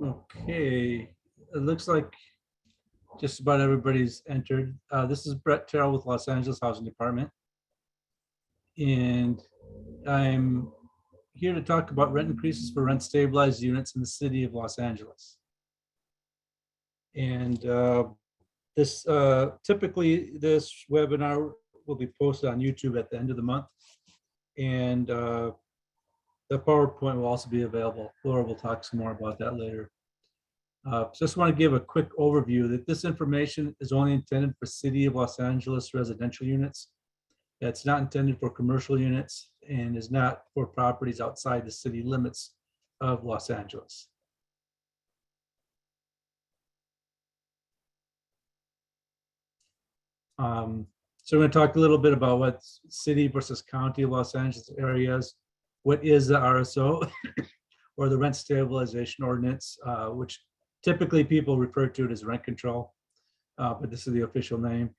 Okay, it looks like just about everybody's entered. This is Brett Terrell with Los Angeles Housing Department. And I'm here to talk about rent increases for rent stabilized units in the city of Los Angeles. And typically this webinar will be posted on YouTube at the end of the month. And the PowerPoint will also be available. Laura will talk some more about that later. Just want to give a quick overview that this information is only intended for City of Los Angeles residential units. It's not intended for commercial units and is not for properties outside the city limits of Los Angeles. So we're going to talk a little bit about what city versus county of Los Angeles areas. What is the RSO or the Rent Stabilization Ordinance, which typically people refer to it as rent control, but this is the official name,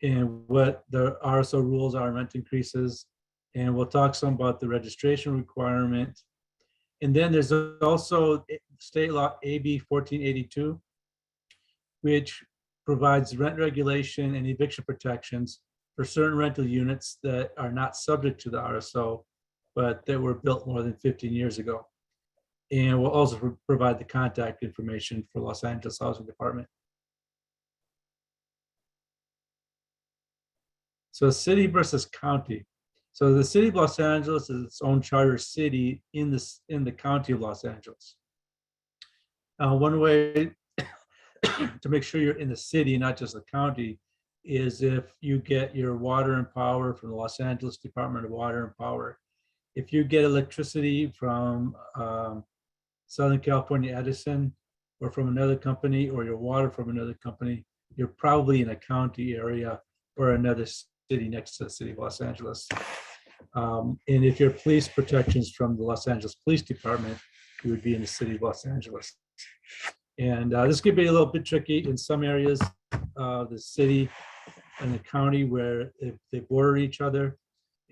and what the RSO rules are on rent increases. And we'll talk some about the registration requirement. And then there's also state law AB 1482, which provides rent regulation and eviction protections for certain rental units that are not subject to the RSO, but that were built more than 15 years ago. And we'll also provide the contact information for Los Angeles Housing Department. So city versus county. So the city of Los Angeles is its own charter city in the county of Los Angeles. One way to make sure you're in the city, not just the county, is if you get your water and power from the Los Angeles Department of Water and Power. If you get electricity from Southern California Edison or from another company, or your water from another company, you're probably in a county area or another city next to the city of Los Angeles. And if your police protections from the Los Angeles Police Department, you would be in the city of Los Angeles. And this could be a little bit tricky in some areas of the city and the county where they border each other,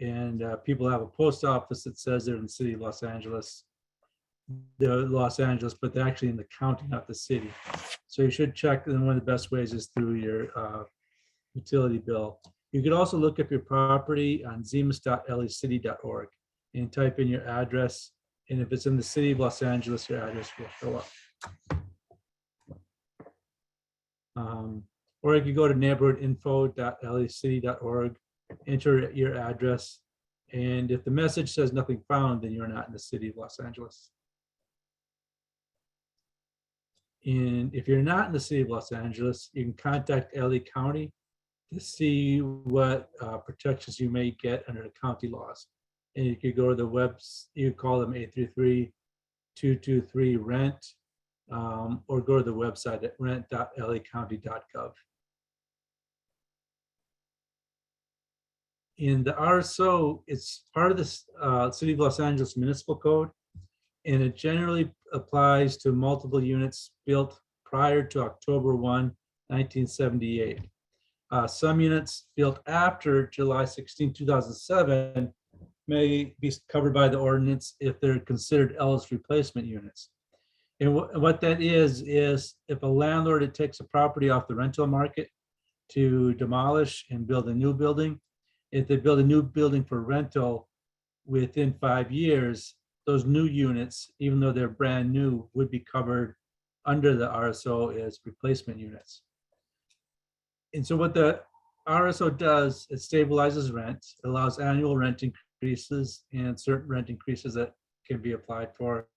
and people have a post office that says they're in the city of Los Angeles, but they're actually in the county, not the city. So you should check, and one of the best ways is through your utility bill. You could also look up your property on zemus.lacity.org and type in your address. And if it's in the city of Los Angeles, your address will show up. Or you could go to neighborhoodinfo.lacity.org, enter your address, and if the message says nothing found, then you're not in the city of Los Angeles. And if you're not in the city of Los Angeles, you can contact LA County to see what protections you may get under the county laws. And you could go to the webs, you call them 833-223-RENT, or go to the website at rent.lacounty.gov. In the RSO, it's part of the City of Los Angeles Municipal Code, and it generally applies to multiple units built prior to October 1, 1978. Some units built after July 16, 2007 may be covered by the ordinance if they're considered ELS replacement units. And what that is if a landlord takes a property off the rental market to demolish and build a new building, if they build a new building for rental within 5 years, those new units, even though they're brand new, would be covered under the RSO as replacement units. And so what the RSO does, it stabilizes rent, it allows annual rent increases and certain rent increases that can be applied for,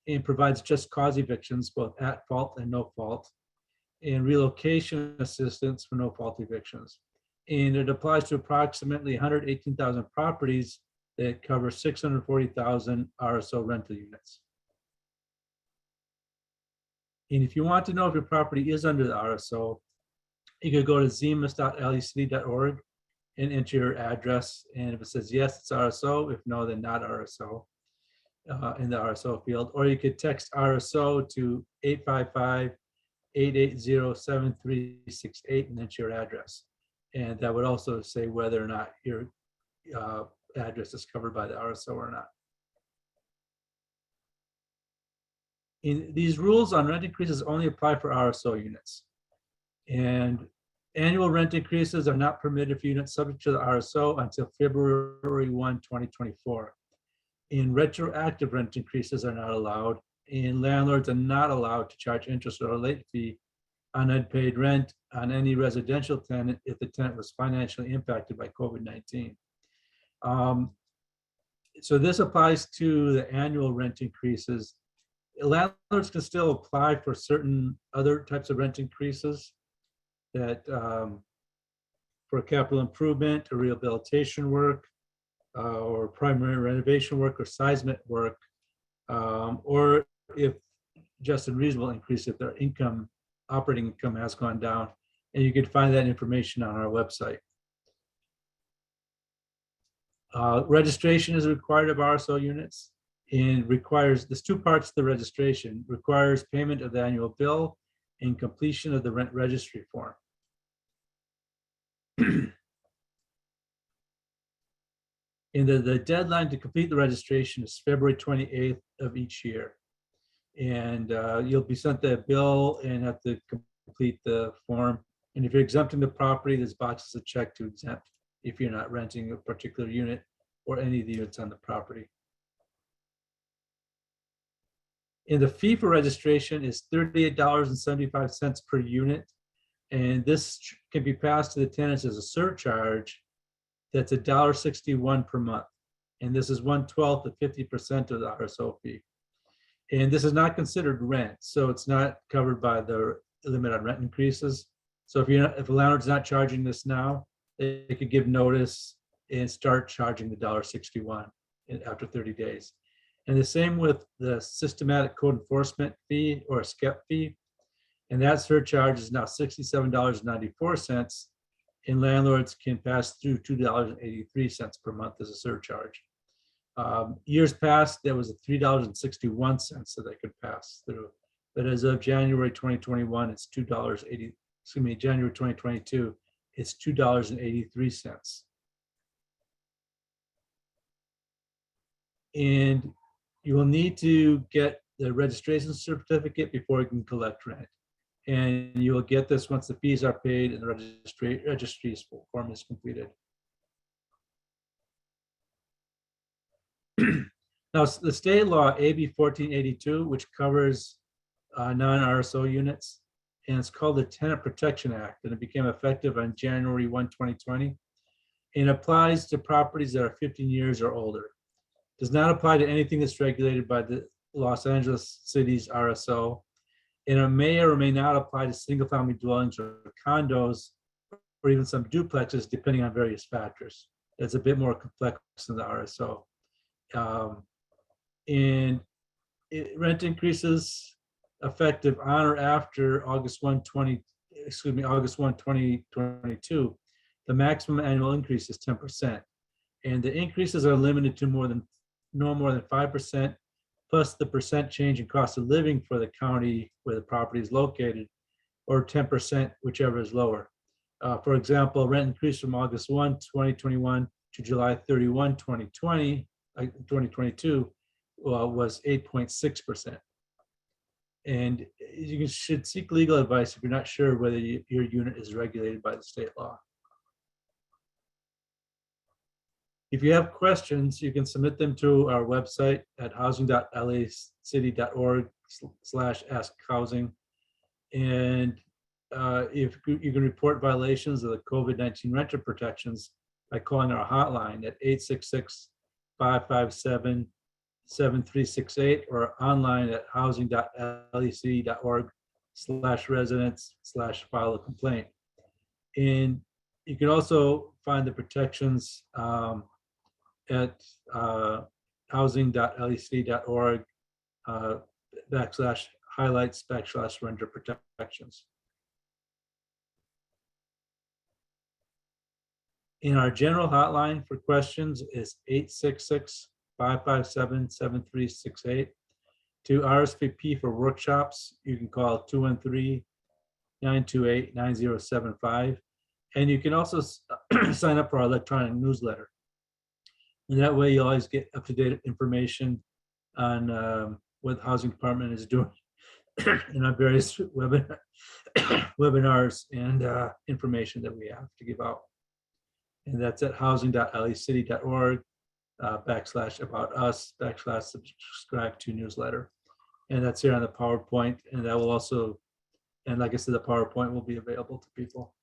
and provides just cause evictions, both at fault and no fault, and relocation assistance for no fault evictions. And it applies to approximately 118,000 properties that cover 640,000 RSO rental units. And if you want to know if your property is under the RSO, you could go to zemus.lacity.org and enter your address. And if it says yes, it's RSO. If no, then not RSO in the RSO field. Or you could text RSO to 855-880-7368 and enter your address. And that would also say whether or not you're address is covered by the RSO or not. These rules on rent increases only apply for RSO units. And annual rent increases are not permitted for units subject to the RSO until February 1, 2024. And retroactive rent increases are not allowed, and landlords are not allowed to charge interest or a late fee on unpaid rent on any residential tenant if the tenant was financially impacted by COVID-19. So this applies to the annual rent increases. Landlords can still apply for certain other types of rent increases that for capital improvement or rehabilitation work or primary renovation work or seismic work, or if just a reasonable increase if their operating income has gone down. And you can find that information on our website. Registration is required of RSO units and requires, there's two parts to the registration, requires payment of the annual bill and completion of the rent registry form. And the deadline to complete the registration is February 28th of each year. And you'll be sent that bill and have to complete the form. And if you're exempting the property, there's boxes of check to exempt if you're not renting a particular unit or any of the units on the property. And the fee for registration is $38.75 per unit. And this can be passed to the tenants as a surcharge that's $1.61 per month. And this is 1/12 of 50% of the RSO fee. And this is not considered rent, so it's not covered by the limit on rent increases. So if a landlord's not charging this now, they could give notice and start charging the $1.61 after 30 days. And the same with the systematic code enforcement fee or a SCEP fee. And that surcharge is now $67.94. And landlords can pass through $2.83 per month as a surcharge. Years past, there was a $3.61 that they could pass through. But as of January 2021, it's $2.80. Excuse me, January 2022, it's $2.83. And you will need to get the registration certificate before you can collect rent. And you will get this once the fees are paid and the registry form is completed. Now, the state law, AB 1482, which covers non-RSO units, and it's called the Tenant Protection Act, and it became effective on January 1, 2020, and applies to properties that are 15 years or older. Does not apply to anything that's regulated by the Los Angeles City's RSO, and it may or may not apply to single-family dwellings or condos, or even some duplexes, depending on various factors. It's a bit more complex than the RSO. And rent increases effective on or after August 1, 2022, the maximum annual increase is 10%. And the increases are limited to no more than 5%, plus the percent change in cost of living for the county where the property is located, or 10%, whichever is lower. For example, rent increase from August 1, 2021 to July 31, 2022 was 8.6%. And you should seek legal advice if you're not sure whether your unit is regulated by the state law. If you have questions, you can submit them to our website at housing.lacity.org/askhousing. And if you can report violations of the COVID-19 renter protections by calling our hotline at 866-557-7368 or online at housing.lacity.org/residents/file a complaint. And you can also find the protections at housing.lacity.org/highlights/renter protections. In our general hotline for questions is 866-557-7368. To RSVP for workshops, you can call 213-928-9075. And you can also sign up for our electronic newsletter. And that way you always get up-to-date information on what the housing department is doing in our various webinars and information that we have to give out. And that's at housing.lecity.org /about us /subscribe to newsletter. And that's here on the PowerPoint. And that will also, and like I said, the PowerPoint will be available to people.